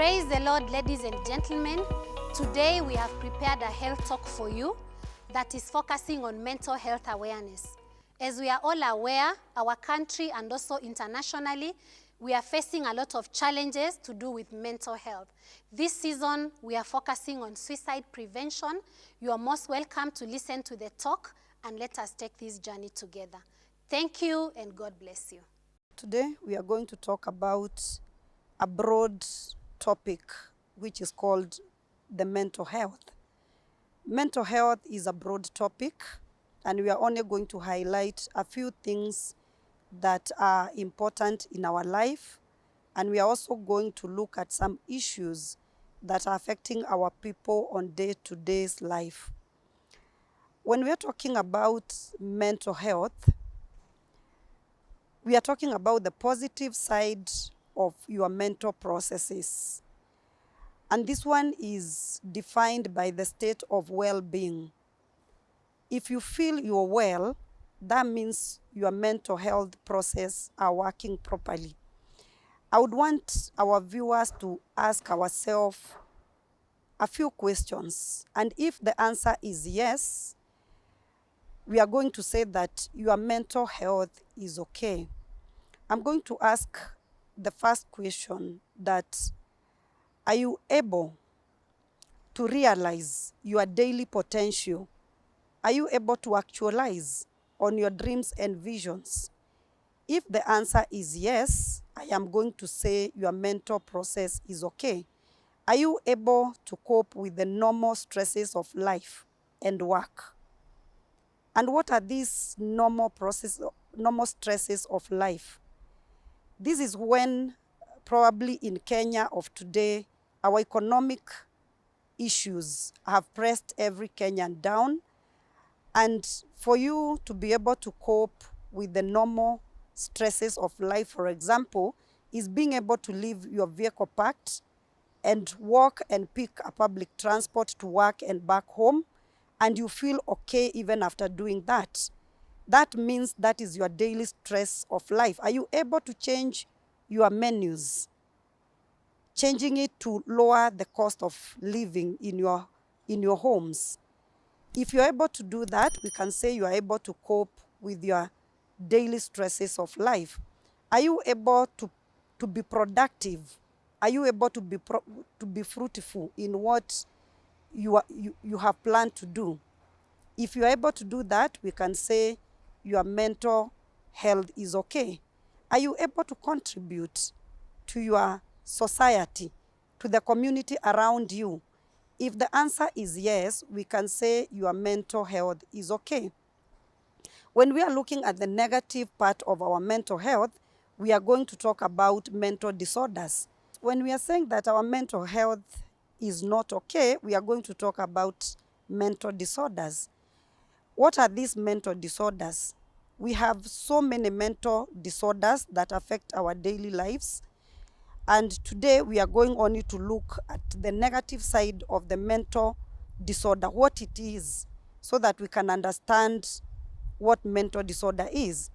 Praise the Lord, ladies and gentlemen. Today we have prepared a health talk for you that is focusing on mental health awareness. As we are all aware, our country and also internationally, we are facing a lot of challenges to do with mental health. This season, we are focusing on suicide prevention. You are most welcome to listen to the talk and let us take this journey together. Thank you and God bless you. Today, we are going to talk about a broad topic which is called the mental health. Mental health is a broad topic, and we are only going to highlight a few things that are important in our life, and we are also going to look at some issues that are affecting our people on day-to-day life. When we are talking about mental health, we are talking about the positive side of your mental processes. And this one is defined by the state of well-being. If you feel you're well, that means your mental health process are working properly. I would want our viewers to ask ourselves a few questions. And if the answer is yes, we are going to say that your mental health is okay. I'm going to ask the first question that, are you able to realize your daily potential? Are you able to actualize on your dreams and visions? If the answer is yes, I am going to say your mental process is okay. Are you able to cope with the normal stresses of life and work? And what are these normal stresses of life? This is when probably in Kenya of today, our economic issues have pressed every Kenyan down. And for you to be able to cope with the normal stresses of life, for example, is being able to leave your vehicle parked and walk and pick a public transport to work and back home, and you feel okay even after doing that. That means that is your daily stress of life. Are you able to change your menus, changing it to lower the cost of living in your homes? If you're able to do that, we can say you are able to cope with your daily stresses of life. Are you able to be productive? Are you able to be fruitful in what you have planned to do? If you're able to do that, we can say your mental health is okay. Are you able to contribute to your society, to the community around you? If the answer is yes, we can say your mental health is okay. When we are looking at the negative part of our mental health, we are going to talk about mental disorders. When we are saying that our mental health is not okay, we are going to talk about mental disorders. What are these mental disorders? We have so many mental disorders that affect our daily lives. And today we are going only to look at the negative side of the mental disorder, what it is, so that we can understand what mental disorder is.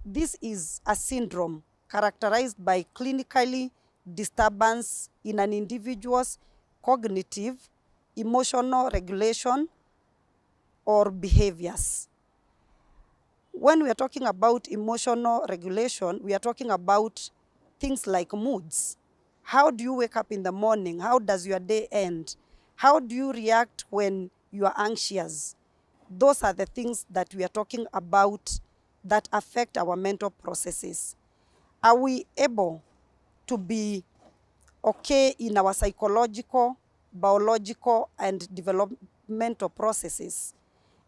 This is a syndrome characterized by clinically disturbance in an individual's cognitive, emotional regulation, or behaviors. When we are talking about emotional regulation, we are talking about things like moods. How do you wake up in the morning? How does your day end? How do you react when you are anxious? Those are the things that we are talking about that affect our mental processes. Are we able to be okay in our psychological, biological, and developmental processes?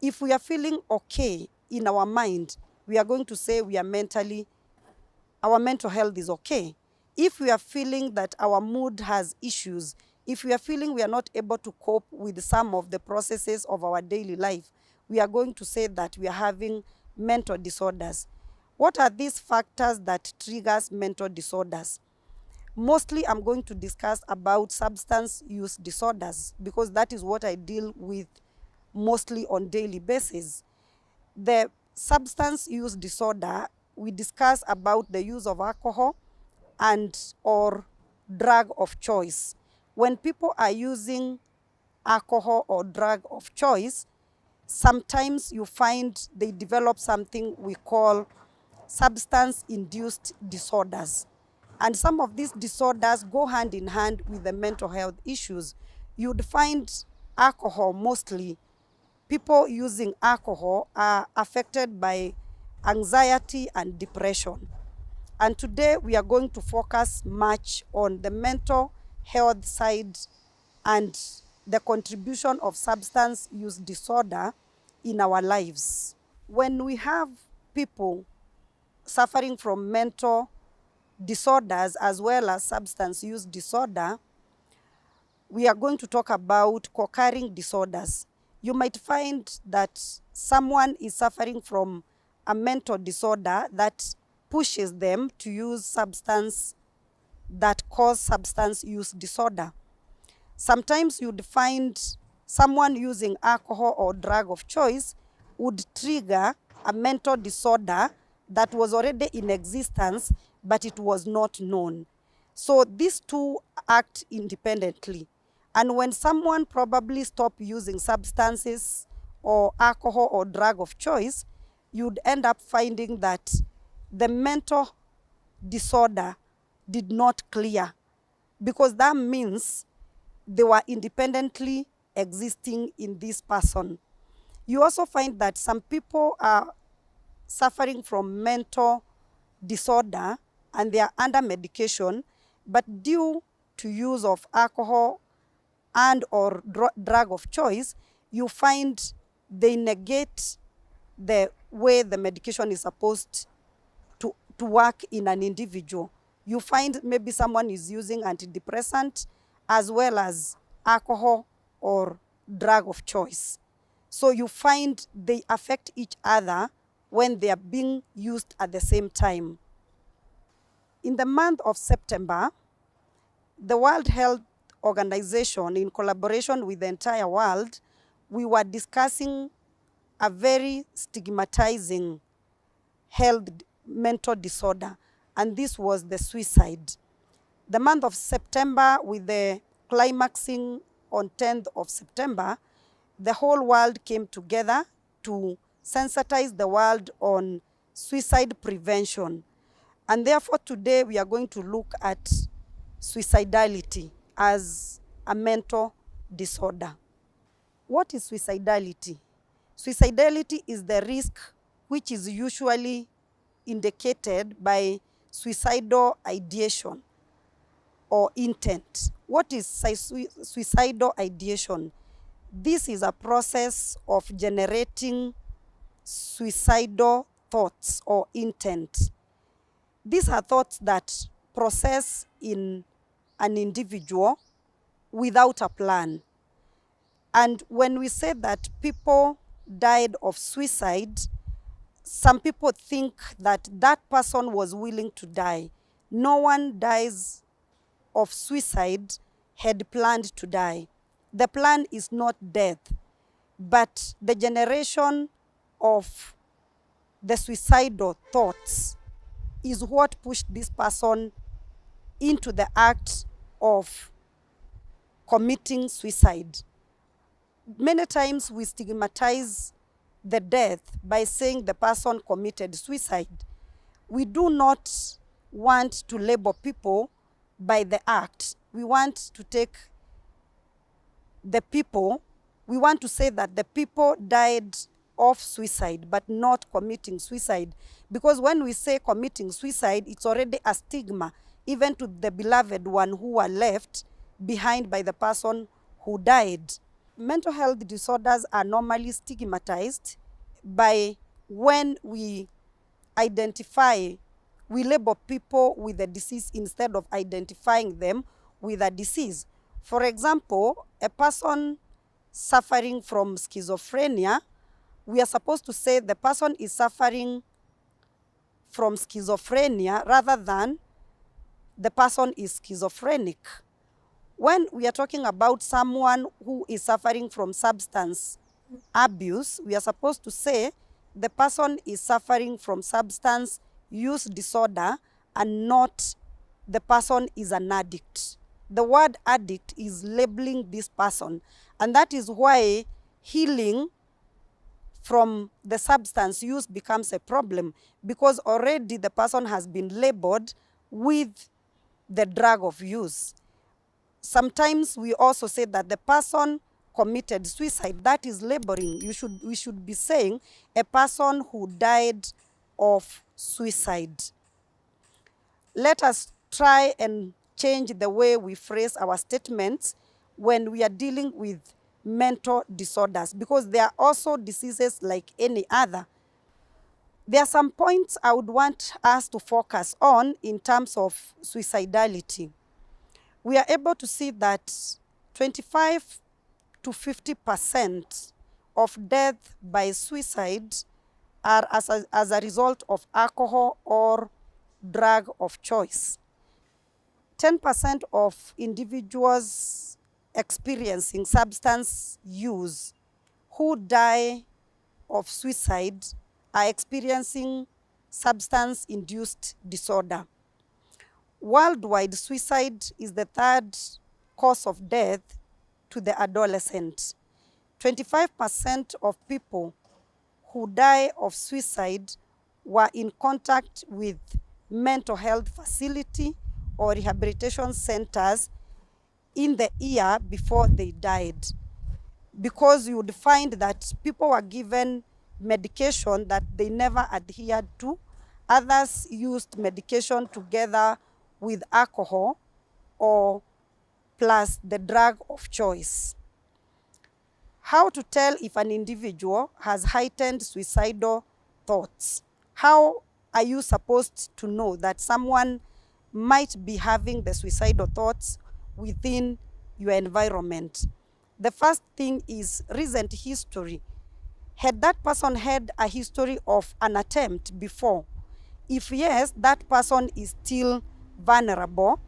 If we are feeling okay in our mind, we are going to say our mental health is okay. If we are feeling that our mood has issues, if we are feeling we are not able to cope with some of the processes of our daily life, we are going to say that we are having mental disorders. What are these factors that triggers mental disorders? Mostly I'm going to discuss about substance use disorders because that is what I deal with mostly on daily basis. The substance use disorder, we discuss about the use of alcohol and or drug of choice. when people are using alcohol or drug of choice, sometimes you find they develop something we call substance-induced disorders. And some of these disorders go hand in hand with the mental health issues. You'd find alcohol mostly. People using alcohol are affected by anxiety and depression. And today we are going to focus much on the mental health side and the contribution of substance use disorder in our lives. When we have people suffering from mental disorders as well as substance use disorder, we are going to talk about co-occurring disorders. You might find that someone is suffering from a mental disorder that pushes them to use substance that cause substance use disorder. Sometimes you'd find someone using alcohol or drug of choice would trigger a mental disorder that was already in existence, but it was not known. So these two act independently. And when someone probably stopped using substances or alcohol or drug of choice, you'd end up finding that the mental disorder did not clear, because that means they were independently existing in this person. You also find that some people are suffering from mental disorder and they are under medication, but due to use of alcohol and or drug of choice, you find they negate the way the medication is supposed to work in an individual. You find maybe someone is using antidepressant as well as alcohol or drug of choice. So you find they affect each other when they are being used at the same time. In the month of September, the World Health Organization, in collaboration with the entire world, we were discussing a very stigmatizing health mental disorder, and this was the suicide. The month of September, with the climaxing on 10th of September, the whole world came together to sensitize the world on suicide prevention. And therefore today we are going to look at suicidality as a mental disorder. What is suicidality? Suicidality is the risk which is usually indicated by suicidal ideation or intent. What is suicidal ideation? This is a process of generating suicidal thoughts or intent. These are thoughts that process in an individual without a plan. And when we say that people died of suicide, some people think that that person was willing to die. No one dies of suicide had planned to die. The plan is not death, but the generation of the suicidal thoughts is what pushed this person into the act of committing suicide. Many times we stigmatize the death by saying the person committed suicide. We do not want to label people by the act. We want to take the people, we want to say that the people died of suicide but not committing suicide. Because when we say committing suicide, it's already a stigma, even to the beloved one who were left behind by the person who died. Mental health disorders are normally stigmatized by when we identify, we label people with a disease instead of identifying them with a disease. For example, a person suffering from schizophrenia, we are supposed to say the person is suffering from schizophrenia rather than the person is schizophrenic. When we are talking about someone who is suffering from substance abuse, we are supposed to say the person is suffering from substance use disorder and not the person is an addict. the word addict is labeling this person. And that is why healing from the substance use becomes a problem, because already the person has been labeled with the drug of use. Sometimes we also say that the person committed suicide. That is labeling. We should be saying a person who died of suicide. Let us try and change the way we phrase our statements when we are dealing with mental disorders, because they are also diseases like any other. There are some points I would want us to focus on in terms of suicidality. We are able to see that 25 to 50% of death by suicide are as a result of alcohol or drug of choice. 10% of individuals experiencing substance use who die of suicide are experiencing substance-induced disorder. Worldwide, suicide is the third cause of death to the adolescent. 25% of people who die of suicide were in contact with mental health facility or rehabilitation centers in the year before they died, because you would find that people were given medication that they never adhered to. Others used medication together with alcohol or plus the drug of choice. How to tell if an individual has heightened suicidal thoughts? How are you supposed to know that someone might be having the suicidal thoughts within your environment? The first thing is recent history. Had that person had a history of an attempt before? If yes, that person is still vulnerable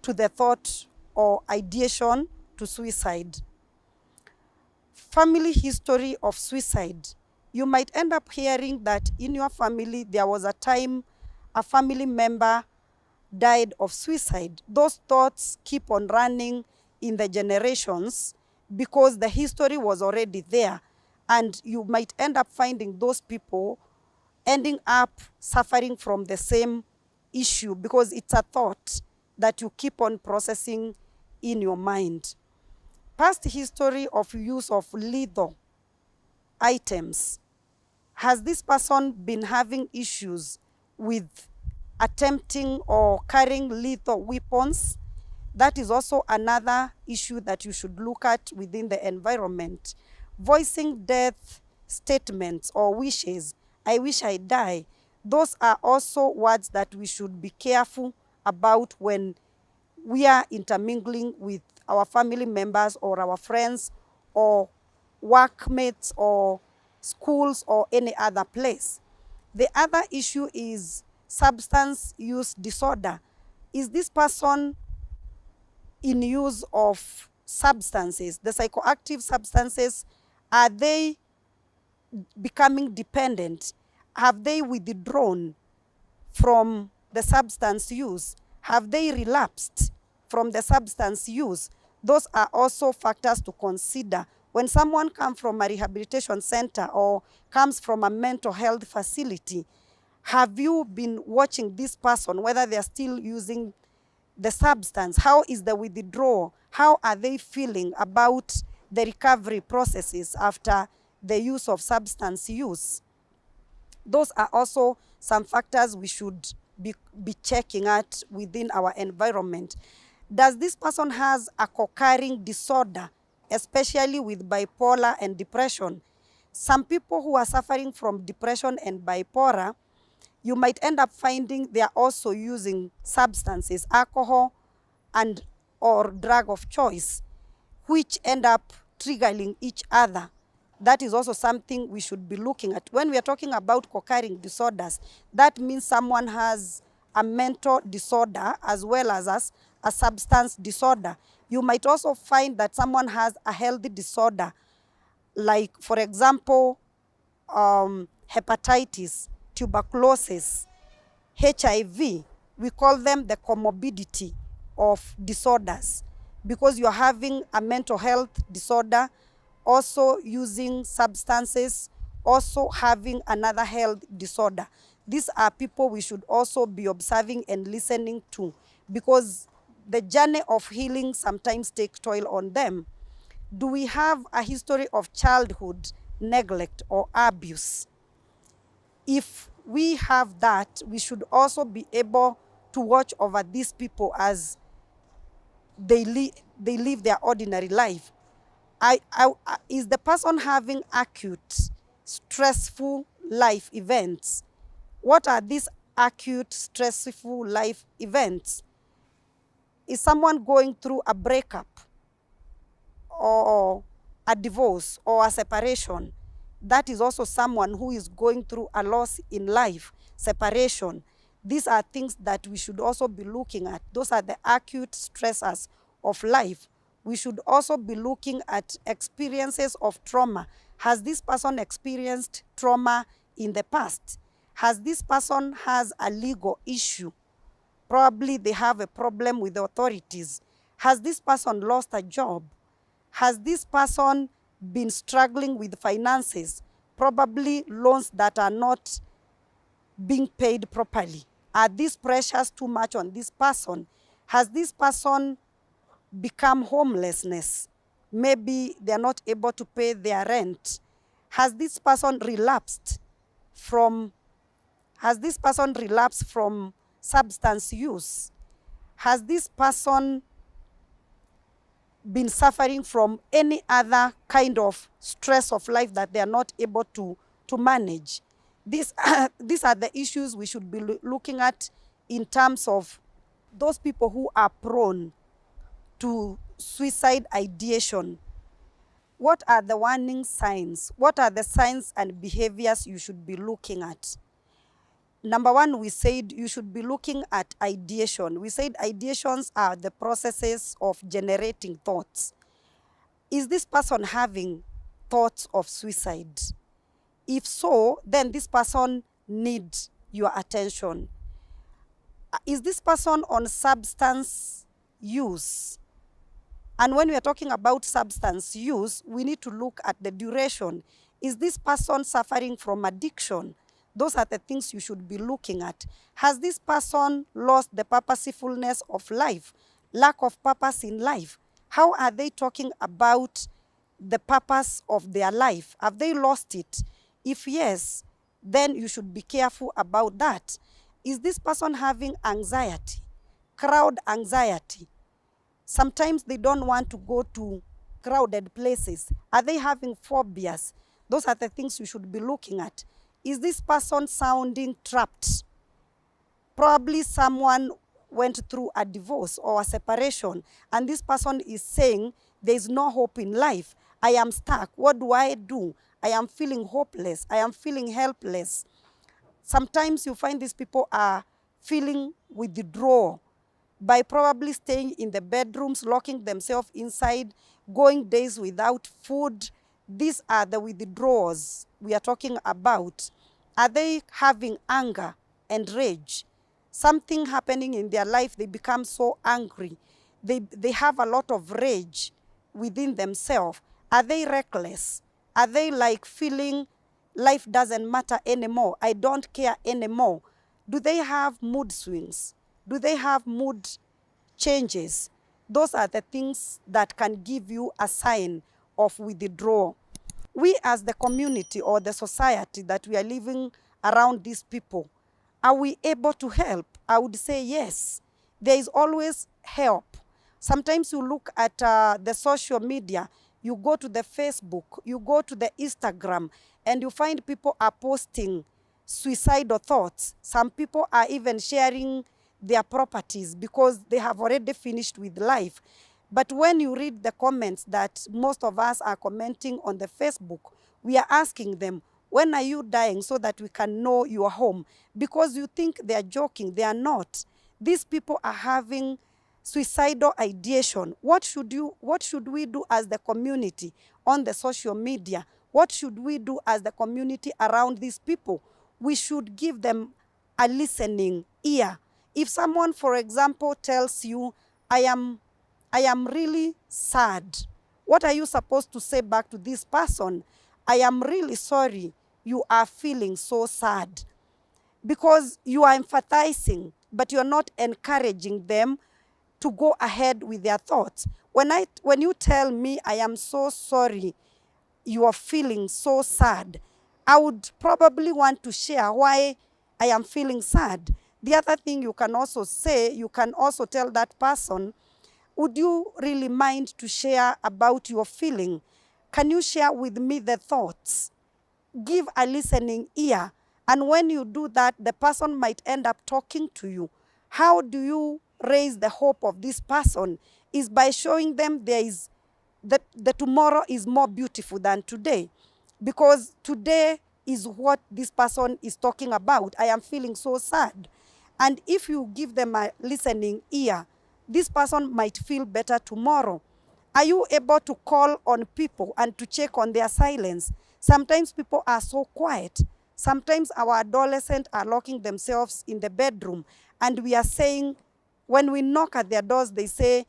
to the thought or ideation to suicide. Family history of suicide. You might end up hearing that in your family there was a time a family member died of suicide. Those thoughts keep on running in the generations because the history was already there, and you might end up finding those people ending up suffering from the same issue because it's a thought that you keep on processing in your mind. Past history of use of lethal items. Has this person been having issues with attempting or carrying lethal weapons? That is also another issue that you should look at within the environment. Voicing death statements or wishes. I wish I die. Those are also words that we should be careful about when we are intermingling with our family members or our friends or workmates or schools or any other place. The other issue is substance use disorder. Is this person in use of substances? The psychoactive substances, are they becoming dependent? Have they withdrawn from the substance use? Have they relapsed from the substance use? Those are also factors to consider. When someone comes from a rehabilitation center or comes from a mental health facility, have you been watching this person, whether they are still using the substance? How is the withdrawal? How are they feeling about the recovery processes after the use of substance use? Those are also some factors we should be checking at within our environment. Does this person has a co-occurring disorder, especially with bipolar and depression? Some people who are suffering from depression and bipolar, you might end up finding they are also using substances, alcohol and or drug of choice, which end up triggering each other. That is also something we should be looking at. When we are talking about co-occurring disorders, that means someone has a mental disorder as well as a substance disorder. You might also find that someone has a healthy disorder, like, for example, hepatitis, tuberculosis, HIV. We call them the comorbidity of disorders, because you're having a mental health disorder, also using substances, also having another health disorder. These are people we should also be observing and listening to, because the journey of healing sometimes takes toll on them. Do we have a history of childhood neglect or abuse? If we have that, we should also be able to watch over these people as they live their ordinary life. Is the person having acute, stressful life events? What are these acute, stressful life events? Is someone going through a breakup or a divorce or a separation? That is also someone who is going through a loss in life, separation. These are things that we should also be looking at. Those are the acute stressors of life. We should also be looking at experiences of trauma. Has this person experienced trauma in the past? Has this person has a legal issue? Probably they have a problem with the authorities. Has this person lost a job? Has this person been struggling with finances? Probably loans that are not being paid properly. Are these pressures too much on this person? Has this person become homelessness? Maybe they're not able to pay their rent. Has this person relapsed from substance use? Has this person been suffering from any other kind of stress of life that they are not able to manage? These are the issues we should be looking at in terms of those people who are prone to suicide ideation. What are the warning signs? What are the signs and behaviors you should be looking at? Number one, we said you should be looking at ideation. We said ideations are the processes of generating thoughts. Is this person having thoughts of suicide? If so, then this person needs your attention. Is this person on substance use? And when we are talking about substance use, we need to look at the duration. Is this person suffering from addiction? Those are the things you should be looking at. Has this person lost the purposefulness of life? Lack of purpose in life? How are they talking about the purpose of their life? Have they lost it? If yes, then you should be careful about that. Is this person having anxiety? Crowd anxiety? Sometimes they don't want to go to crowded places. Are they having phobias? Those are the things you should be looking at. Is this person sounding trapped? Probably someone went through a divorce or a separation, and this person is saying, there is no hope in life. I am stuck. What do I do? I am feeling hopeless. I am feeling helpless. Sometimes you find these people are feeling withdrawal by probably staying in the bedrooms, locking themselves inside, going days without food. These are the withdrawals we are talking about. Are they having anger and rage? Something happening in their life, they become so angry. They have a lot of rage within themselves. Are they reckless? Are they like feeling life doesn't matter anymore? I don't care anymore. Do they have mood swings? Do they have mood changes? Those are the things that can give you a sign of withdrawal. We as the community or the society that we are living around these people, are we able to help? I would say yes. There is always help. Sometimes you look at the social media, you go to the Facebook, you go to the Instagram, and you find people are posting suicidal thoughts. Some people are even sharing their properties because they have already finished with life. But when you read the comments that most of us are commenting on the Facebook, we are asking them, when are you dying, so that we can know you are home? Because you think they are joking, they are not. These people are having suicidal ideation. What should we do as the community on the social media? What should we do as the community around these people? We should give them a listening ear. If someone, for example, tells you, I am really sad. What are you supposed to say back to this person? I am really sorry you are feeling so sad. Because you are empathizing, but you are not encouraging them to go ahead with their thoughts. When you tell me, I am so sorry you are feeling so sad, I would probably want to share why I am feeling sad. The other thing you can also say, you can also tell that person, would you really mind to share about your feeling? Can you share with me the thoughts? Give a listening ear. And when you do that, the person might end up talking to you. How do you raise the hope of this person? Is by showing them the tomorrow is more beautiful than today. Because today is what this person is talking about. I am feeling so sad. And if you give them a listening ear, this person might feel better tomorrow. Are you able to call on people and to check on their silence? Sometimes people are so quiet. Sometimes our adolescents are locking themselves in the bedroom, and we are saying, when we knock at their doors, they say,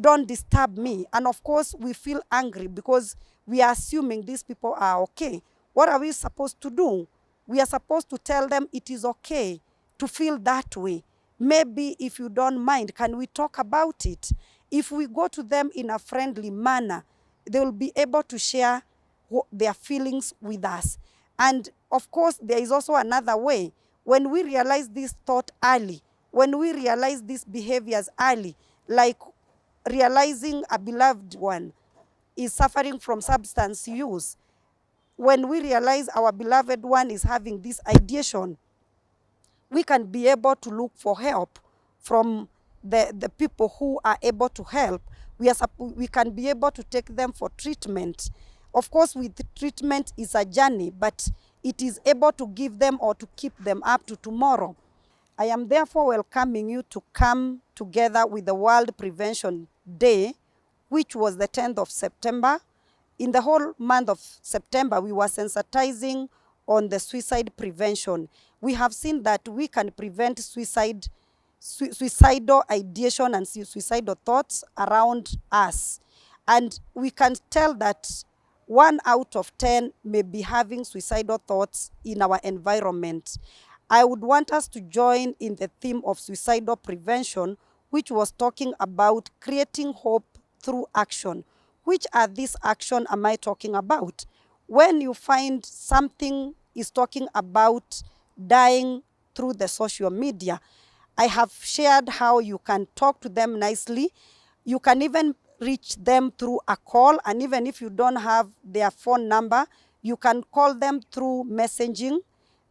don't disturb me. And of course, we feel angry because we are assuming these people are okay. What are we supposed to do? We are supposed to tell them it is okay to feel that way. Maybe if you don't mind, can we talk about it? If we go to them in a friendly manner, they will be able to share their feelings with us. And of course, there is also another way. When we realize this thought early, when we realize these behaviors early, like realizing a beloved one is suffering from substance use, when we realize our beloved one is having this ideation, we can be able to look for help from the people who are able to help. We can be able to take them for treatment. Of course, with treatment is a journey, but it is able to give them or to keep them up to tomorrow. I am therefore welcoming you to come together with the World Prevention Day, which was the 10th of September. In the whole month of September, we were sensitizing on the suicide prevention. We have seen that we can prevent suicidal ideation and suicidal thoughts around us. And we can tell that 1 out of 10 may be having suicidal thoughts in our environment. I would want us to join in the theme of suicidal prevention, which was talking about creating hope through action. Which are these actions am I talking about? When you find something is talking about dying through the social media, I have shared how you can talk to them nicely. You can even reach them through a call, and even if you don't have their phone number, you can call them through messaging,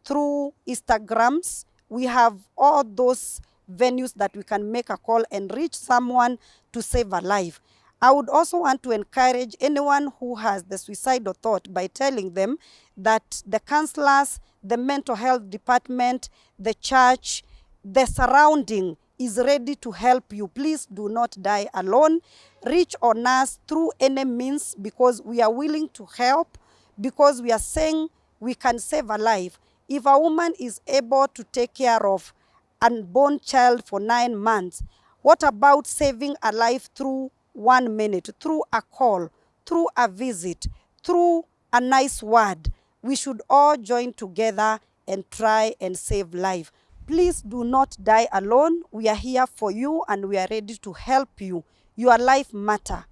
through Instagrams. We have all those venues that we can make a call and reach someone to save a life. I would also want to encourage anyone who has the suicidal thought by telling them that the counselors, the mental health department, the church, the surrounding is ready to help you. Please do not die alone. Reach on us through any means, because we are willing to help, because we are saying we can save a life. If a woman is able to take care of an unborn child for 9 months, what about saving a life through 1 minute, through a call, through a visit, through a nice word? We should all join together and try and save life. Please do not die alone. We are here for you and we are ready to help you. Your life matters.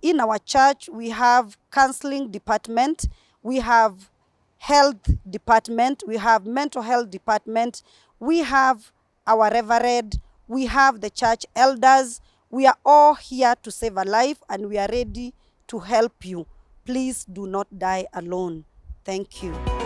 In our church, we have counseling department, we have health department, we have mental health department, we have our reverend, we have the church elders. We are all here to save a life and we are ready to help you. Please do not die alone. Thank you.